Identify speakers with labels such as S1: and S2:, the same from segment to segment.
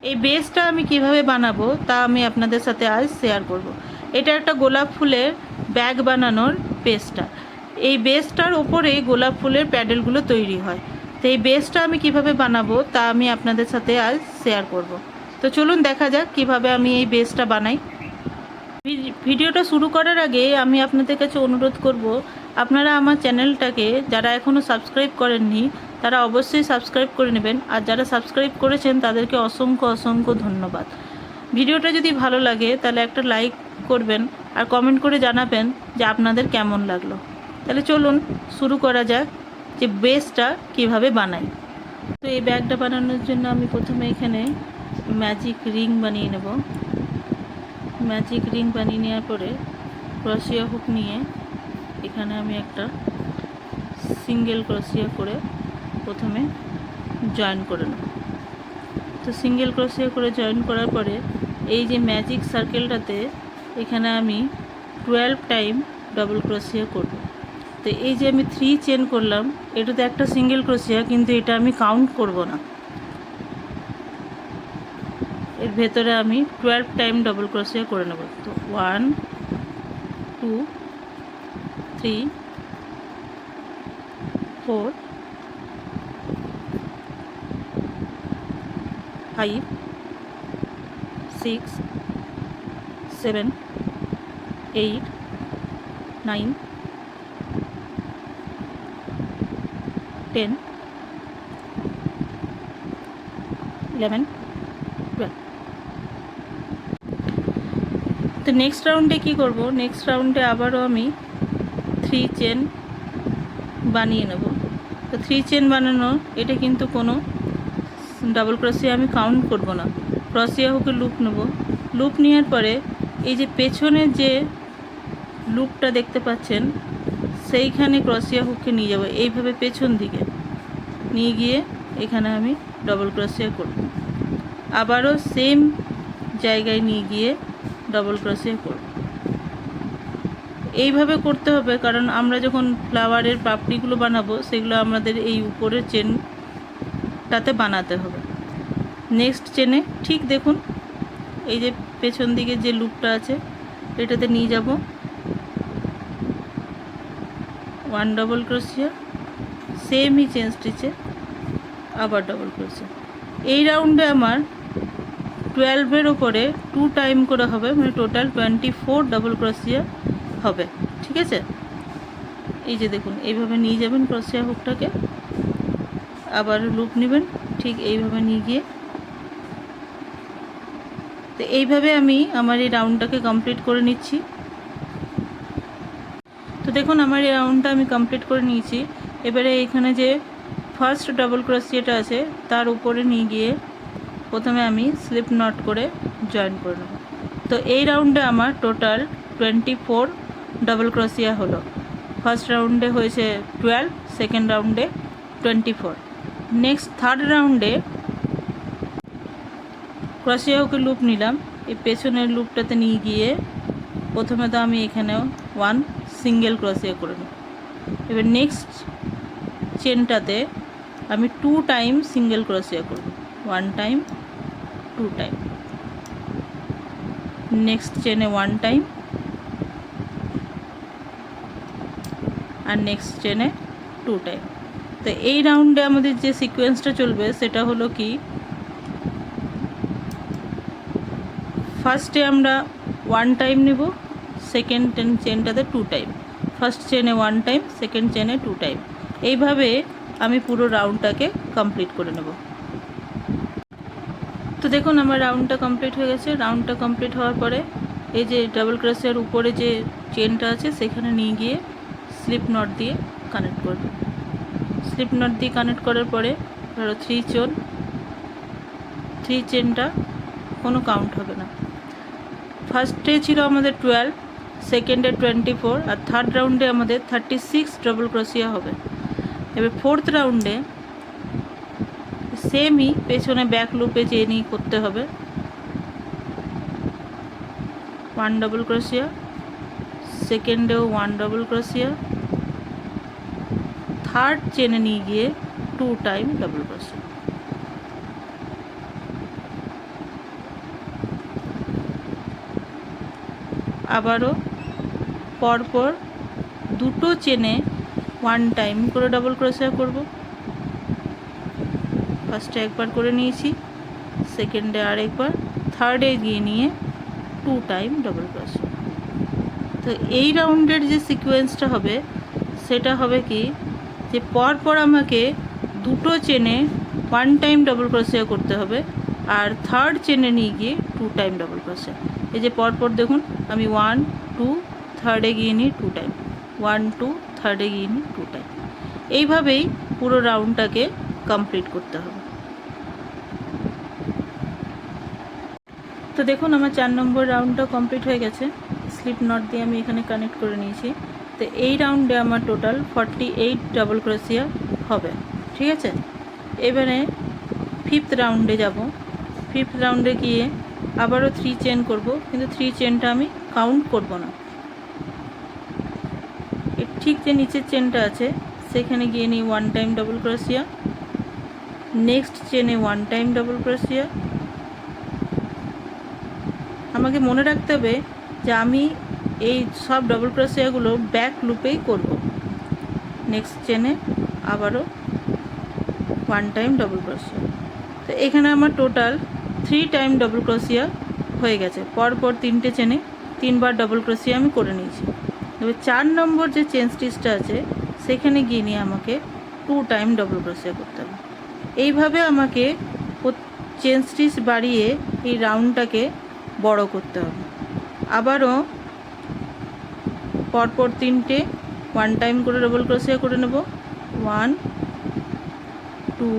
S1: এই বেসটা আমি কিভাবে বানাবো তা আমি আপনাদের সাথে আজ শেয়ার করব। এটা একটা গোলাপ ফুলের ব্যাগ বানানোর বেসটা। এই বেসটার ওপরে গোলাপ ফুলের প্যাডেলগুলো তৈরি হয়। তো এই বেসটা আমি কিভাবে বানাবো তা আমি আপনাদের সাথে আজ শেয়ার করব। তো চলুন দেখা যাক কিভাবে আমি এই বেসটা বানাই। ভিডিওটা শুরু করার আগে আমি আপনাদের কাছে অনুরোধ করব, আপনারা আমার চ্যানেলটাকে যারা এখনও সাবস্ক্রাইব করেননি তারা অবশ্যই সাবস্ক্রাইব করে নেবেন, আর যারা সাবস্ক্রাইব করেছেন তাদেরকে অসংখ্য অসংখ্য ধন্যবাদ। ভিডিওটা যদি ভালো লাগে তাহলে একটা লাইক করবেন আর কমেন্ট করে জানাবেন যে আপনাদের কেমন লাগলো। তাহলে চলুন শুরু করা যাক যে বেসটা কিভাবে বানাই। তো এই ব্যাগটা বানানোর জন্য আমি প্রথমে এখানে ম্যাজিক রিং বানিয়ে নেব। ম্যাজিক রিং বানিয়ে নেওয়ার পরে ক্রোশিয়া হুক নিয়ে এখানে আমি একটা সিঙ্গেল ক্রোশিয়া করে প্রথমে জয়েন করে নেব। তো সিঙ্গেল ক্রোশিয়া করে জয়েন করার পরে এই যে ম্যাজিক সার্কেলটাতে এখানে আমি 12 টাইম ডবল ক্রোশিয়া করব। তো এই যে আমি 3 চেন করলাম, এটাতে একটা সিঙ্গেল ক্রোশিয়া, কিন্তু এটা আমি কাউন্ট করব না। এর ভেতরে আমি 12 টাইম ডবল ক্রোশিয়া করে নেব। তো 1 2 3 4 5 6 7 8 9 10 11 12। তো নেক্সট রাউন্ডে কি করব, নেক্সট রাউন্ডে আবারও আমি 3 চেন বানিয়ে নেব। তো 3 চেন বানানো, এটা কিন্তু কোনো ডাবল ক্রোশিয়া আমি কাউন্ট করব না। ক্রোশিয়া হুকে লুপ নেব। লুপ নেওয়ার পরে এই যে পেছনের যে লুপটা দেখতে পাচ্ছেন সেইখানে ক্রোশিয়া হুককে নিয়ে যাব, এইভাবে পেছন দিকে নিয়ে গিয়ে এখানে আমি ডবল ক্রোশিয়া করব। আবারও সেম জায়গায় নিয়ে গিয়ে ডবল ক্রোশিয়া করব। এইভাবে করতে হবে, কারণ আমরা যখন ফ্লাওয়ারের পাপড়িগুলো বানাবো সেগুলো আমাদের এই উপরের চেনটাতে বানাতে হবে। নেক্সট চেনে ঠিক দেখুন এই যে পেছন দিকে যে লুপটা আছে এটাতে নিয়ে যাব 1 ডবল ক্রোশিয়া, সেমই চেন স্টিচে আবার ডবল ক্রোশিয়া। এই রাউন্ডে আমার 12-এর ওপরে 2 টাইম করে হবে, মানে টোটাল 24 ডবল ক্রোশিয়া হবে। ঠিক আছে, এই যে দেখুন এইভাবে নিয়ে যাবেন ক্রোশিয়া হুকটাকে, আবার লুপ নেবেন ঠিক এইভাবে নিয়ে গিয়ে। তো এইভাবে আমি আমার এই রাউন্ডটাকে কমপ্লিট করে নিচ্ছি। তো দেখুন আমার এই রাউন্ডটা আমি কমপ্লিট করে নিয়েছি। এবারে এখানে যে ফার্স্ট ডাবল ক্রোশিয়াটা আছে তার উপরে নিয়ে গিয়ে প্রথমে আমি স্লিপ নট করে জয়েন করে নেব। তো এই রাউন্ডে আমার টোটাল 24 ডাবল ক্রোশিয়া হলো। ফার্স্ট রাউন্ডে হয়েছে 12, সেকেন্ড রাউন্ডে 24। নেক্সট থার্ড রাউন্ডে ক্রোশিয়া হুকে লুপ নিলাম, এই পেছনের লুপটাতে নিয়ে গিয়ে প্রথমে তো আমি এখানেও 1 সিঙ্গেল ক্রোশিয়া করে নেব। এবার নেক্সট চেনটাতে আমি 2 টাইম সিঙ্গেল ক্রোশিয়া করব, 1 টাইম 2 টাইম। নেক্সট চেনে 1 টাইম আর নেক্সট চেনে 2 টাইম। তো এই রাউন্ডে আমাদের যে সিকোয়েন্সটা চলবে সেটা হলো কি, ফার্স্টে আমরা 1 টাইম নেব, সেকেন্ড চেনটাতে 2 টাইম, ফার্স্ট চেনে 1 টাইম, সেকেন্ড চেনে 2 টাইম। এইভাবে আমি পুরো রাউন্ডটাকে কমপ্লিট করে নেব। তো দেখুন আমার রাউন্ডটা কমপ্লিট হয়ে গেছে। রাউন্ডটা কমপ্লিট হওয়ার পরে এই যে ডাবল ক্রোশিয়ার উপরে যে চেনটা আছে সেখানে নিয়ে গিয়ে স্লিপ নট দিয়ে কানেক্ট করব। স্লিপ নট দিয়ে কানেক্ট করার পরে ধরো 3 চেনটা কোনো কাউন্ট হবে না। ফার্স্টে ছিল আমাদের 12, সেকেন্ডে 24 আর থার্ড রাউন্ডে আমাদের 36 ডাবল ক্রোশিয়া হবে। এবার ফোর্থ রাউন্ডে সেমই পেছনে ব্যাক লুপে চেনই করতে হবে, 1 ডাবল ক্রোশিয়া, সেকেন্ডেও 1 ডাবল ক্রোশিয়া, থার্ড চেনে নিয়ে গিয়ে 2 টাইম ডাবল ক্রোশিয়া। আবারও পরপর দুটো চেনে ওয়ান টাইম করে ডবল ক্রোশিয়া করব। ফার্স্টে একবার করে নিয়েছি, সেকেন্ডে আরেকবার, থার্ডে গিয়ে নিয়ে টু টাইম ডবল ক্রোশিয়া। তো এই রাউন্ডের যে সিকোয়েন্সটা হবে সেটা হবে কি, যে পরপর আমাকে দুটো চেনে ওয়ান টাইম ডবল ক্রোশিয়া করতে হবে, আর থার্ড চেনে নিয়ে গিয়ে টু টাইম ডবল ক্রোশিয়া। এই যে পরপর দেখুন, আমি ওয়ান টু, থার্ডে গিয়ে নিই টু টাইম, ওয়ান টু, থার্ডে গিয়ে নিই টু টাইম। এইভাবেই পুরো রাউন্ডটাকে কমপ্লিট করতে হবে। তো দেখুন আমার 4 নম্বর রাউন্ডটা কমপ্লিট হয়ে গেছে। স্লিপ নট দিয়ে আমি এখানে কানেক্ট করে নিয়েছি। তো এই রাউন্ডে আমার টোটাল 48 ডবল ক্রোশিয়া হবে। ঠিক আছে, এবারে ফিফথ রাউন্ডে যাব। ফিফথ রাউন্ডে গিয়ে আবারও 3 চেন করব, কিন্তু 3 চেনটা আমি কাউন্ট করব না। এর ঠিক যে নিচের চেনটা আছে সেখানে গিয়ে নিই ওয়ান টাইম ডবল ক্রোশিয়া, নেক্সট চেনে ওয়ান টাইম ডবল ক্রোশিয়া। আমাকে মনে রাখতে হবে যে আমি এই সব ডবল ক্রোশিয়াগুলো ব্যাক লুপেই করব। নেক্সট চেনে আবারও ওয়ান টাইম ডবল ক্রোশিয়া। তো এখানে আমার টোটাল 3 টাইম ডবল ক্রোশিয়া হয়ে গেছে। পরপর 3টে চেনে 3বার ডবল ক্রোশিয়া আমি করে নিয়েছি। তবে 4 নম্বর যে চেন স্টিচটা আছে সেখানে গিয়ে নিয়ে আমাকে 2 টাইম ডবল ক্রোশিয়া করতে হবে। এইভাবে আমাকে চেন স্টিচ বাড়িয়ে এই রাউন্ডটাকে বড় করতে হবে। আবারও পরপর 3টে ওয়ান টাইম করে ডবল ক্রোশিয়া করে নেব, 1 2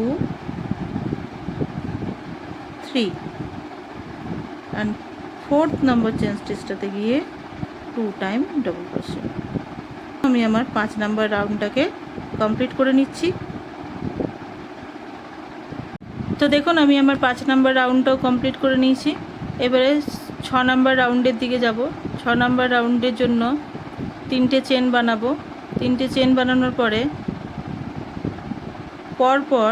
S1: 3, অ্যান্ড 4th নম্বর চেন স্টিচটাতে গিয়ে 2 টাইম ডবল ক্রোশিয়া। আমি আমার 5 নম্বর রাউন্ডটাকে কমপ্লিট করে নিচ্ছি। তো দেখুন আমি আমার 5 নম্বর রাউন্ডটাও কমপ্লিট করে নিয়েছি। এবারে 6 নম্বর রাউন্ডের দিকে যাব। 6 নম্বর রাউন্ডের জন্য 3টে চেন বানাবো। 3টে চেন বানানোর পরে পরপর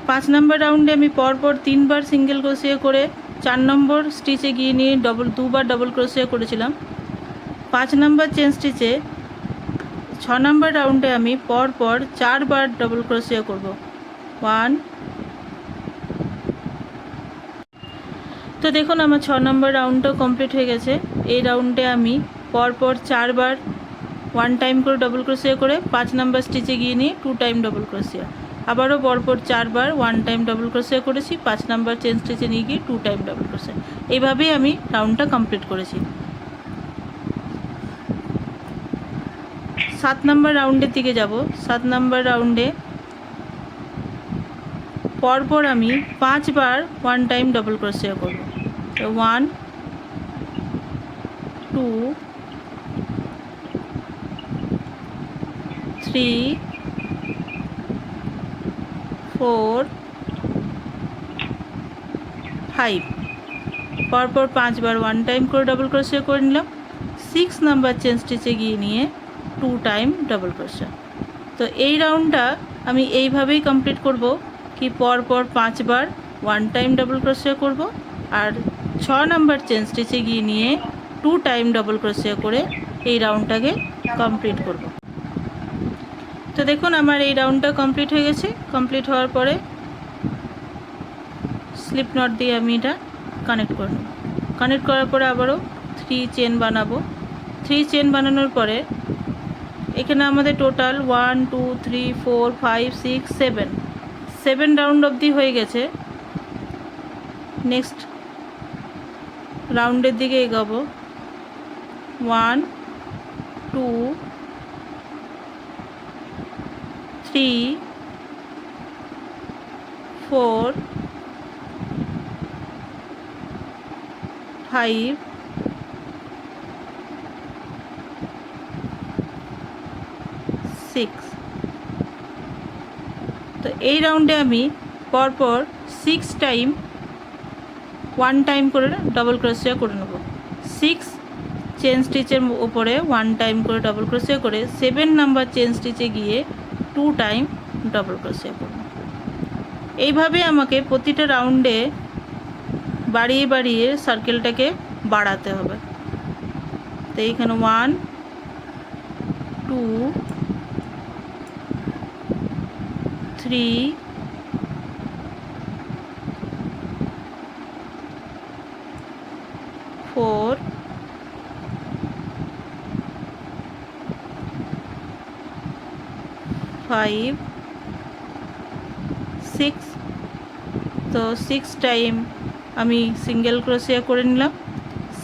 S1: 5 নম্বর রাউন্ডে আমি পরপর 3বার সিঙ্গেল ক্রোশিয়া করে 4 নম্বর স্টিচে গিয়ে নিয়ে দুবার ডবল ক্রোশিয়া করেছিলাম। 5 নম্বর চেন স্টিচে 6 নম্বর রাউন্ডে আমি পরপর 4বার ডবল ক্রোশিয়া করব। 1। তো দেখুন আমার 6 নম্বর রাউন্ডটাও কমপ্লিট হয়ে গেছে। এই রাউন্ডে আমি পরপর 4বার ওয়ান টাইম করে ডবল ক্রোশিয়া করে 5 নম্বর স্টিচে গিয়ে নিয়ে 2 টাইম ডবল ক্রোশিয়া। আবারও পরপর 4বার ওয়ান টাইম ডবল ক্রোশিয়া করেছি, 5 নম্বর চেন স্টিচে নিয়ে গিয়ে 2 টাইম ডবল ক্রোশিয়া। এইভাবেই আমি রাউন্ডটা কমপ্লিট করেছি। 7 নম্বর রাউন্ডের দিকে যাব। 7 নম্বর রাউন্ডে পরপর আমি 5বার ওয়ান টাইম ডবল ক্রোশিয়া করব। 1 2 3 4 5, পরপর 5বার ওয়ান টাইম করে ডবল ক্রোশিয়া করে নিলাম। 6 নম্বর চেন স্টিচে গিয়ে নিয়ে 2 টাইম ডবল ক্রোশিয়া। তো এই রাউন্ডটা আমি এইভাবেই কমপ্লিট করব, কি পরপর 5বার ওয়ান টাইম ডবল ক্রোশিয়া করব আর 6 নম্বর চেন স্টিচে গিয়ে নিয়ে 2 টাইম ডবল ক্রোশিয়া করে এই রাউন্ডটাকে কমপ্লিট করব। তো দেখুন আমার এই রাউন্ডটা কমপ্লিট হয়ে গেছে। কমপ্লিট হওয়ার পরে স্লিপ নট দিয়ে আমি এটা কানেক্ট করে নেব। কানেক্ট করার পরে আবারও 3 চেন বানাবো। 3 চেন বানানোর পরে এখানে আমাদের টোটাল 1 2 3 4 5 6 7 রাউন্ড অবধি হয়ে গেছে। নেক্সট রাউন্ডের দিকে এগোবো। 1 2 3 4 5 6। তো এই রাউন্ডে আমি পরপর 6 টাইম ওয়ান টাইম করে ডবল ক্রোশিয়া করে নেব। 6 চেন স্টিচের উপরে ওয়ান টাইম করে ডবল ক্রোশিয়া করে 7 নাম্বার চেন স্টিচে গিয়ে 2 টাইম ডবল ক্রোশিয়া করব। এইভাবে আমাকে প্রতিটা রাউন্ডে বাড়িয়ে বাড়িয়ে সার্কেলটাকে বাড়াতে হবে। তো এইখানে 1 2 3 4 5 6। তো 6 টাইম আমি সিঙ্গেল ক্রোশিয়া করে নিলাম।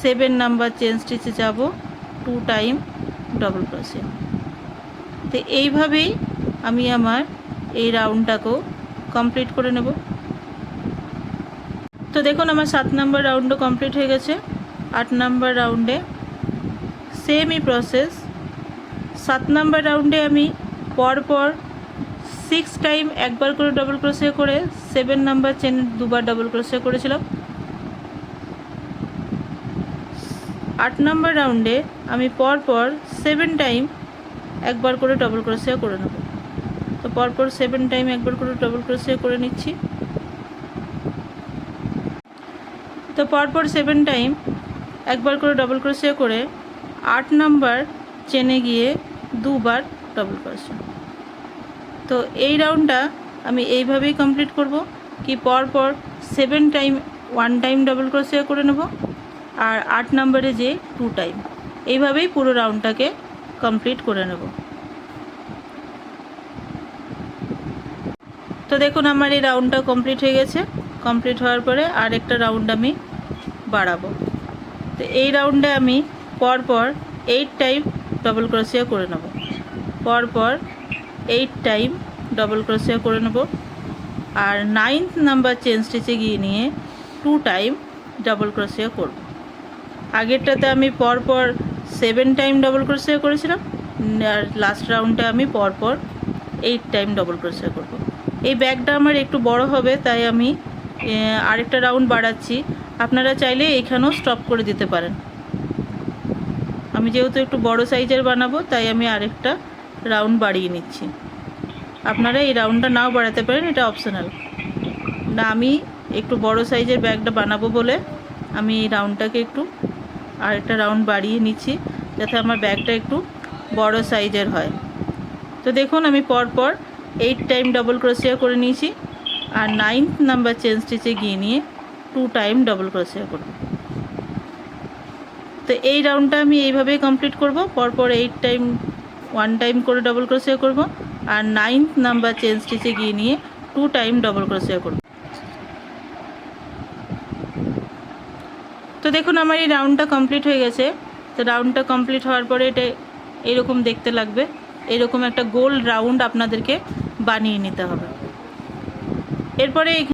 S1: 7 নাম্বার চেন স্টিচে যাব, 2 টাইম ডবল ক্রোশিয়া। তো এইভাবেই আমি আমার এই রাউন্ডটাকেও কমপ্লিট করে নেব। তো দেখুন আমার 7 নাম্বার রাউন্ডও কমপ্লিট হয়ে গেছে। 8 নাম্বার রাউন্ডে সেমই প্রসেস। 7 নাম্বার রাউন্ডে আমি পরপর 6 টাইম একবার করে ডবল ক্রোশিয়া করে 7 নাম্বার চেন দুবার ডবল ক্রোশিয়া করেছিলাম। 8 নাম্বার রাউন্ডে আমি পরপর 7 টাইম একবার করে ডবল ক্রোশিয়া করে নেব। তো পরপর 7 টাইম একবার করে ডবল ক্রোশিয়া করে নিচ্ছি। তো পরপর 7 টাইম একবার করে ডবল ক্রোশিয়া করে 8 নাম্বার চেনে গিয়ে দুবার ডবল ক্রোশিয়া। তো এই রাউন্ডটা আমি এইভাবেই কমপ্লিট করব কি পরপর 7 টাইম 1 টাইম ডবল ক্রোশিয়া করে নেব আর 8 নাম্বারে যে 2 টাইম, এইভাবেই পুরো রাউন্ডটাকে কমপ্লিট করে নেব। তো দেখুন আমার এই রাউন্ডটা কমপ্লিট হয়ে গেছে। কমপ্লিট হওয়ার পরে আরেকটা রাউন্ড আমি বাড়াবো। তো এই রাউন্ডে আমি পরপর 8 টাইম ডবল ক্রোশিয়া করে নেব, পরপর 8 টাইম ডবল ক্রোশিয়া করে নেব আর 9th নাম্বার চেন স্টিচে গিয়ে নিয়ে 2 টাইম ডবল ক্রোশিয়া করব। আগেরটাতে আমি পরপর 7 টাইম ডবল ক্রোশিয়া করেছিলাম আর লাস্ট রাউন্ডে আমি পরপর 8 টাইম ডবল ক্রোশিয়া করব। এই ব্যাগটা আমার একটু বড় হবে তাই আমি আরেকটা রাউন্ড বাড়াচ্ছি। আপনারা চাইলে এখানেও স্টপ করে দিতে পারেন। আমি যেহেতু একটু বড় সাইজের বানাবো তাই আমি আরেকটা রাউন্ড বাড়িয়ে নিচ্ছি। আপনারা এই রাউন্ডটা নাও বাড়াতে পারেন, এটা অপশনাল। না আমি একটু বড় সাইজের ব্যাগটা বানাবো বলে আমি এই রাউন্ডটাকে একটু আরেকটা রাউন্ড বাড়িয়ে নিচ্ছি যাতে আমার ব্যাগটা একটু বড় সাইজের হয়। তো দেখুন আমি পরপর 8 টাইম ডবল ক্রোশিয়া করে নিয়েছি আর 9th নাম্বার চেন স্টিচে গিয়ে নিয়ে 2 টাইম ডবল ক্রোশিয়া করব। তো এই রাউন্ডটা আমি এইভাবেই কমপ্লিট করব। পরপর 8 টাইম 1 টাইম করে ডবল ক্রোশিয়া করব আর 9th নাম্বার চেন স্টিচে গিয়ে নিয়ে 2 টাইম ডবল ক্রোশিয়া করব। তো দেখুন আমার এই রাউন্ডটা কমপ্লিট হয়ে গেছে। তো রাউন্ডটা কমপ্লিট হওয়ার পরে এটা এরকম দেখতে লাগবে। এরকম একটা গোল রাউন্ড আপনাদেরকে বানিয়ে নিতে হবে। এরপরে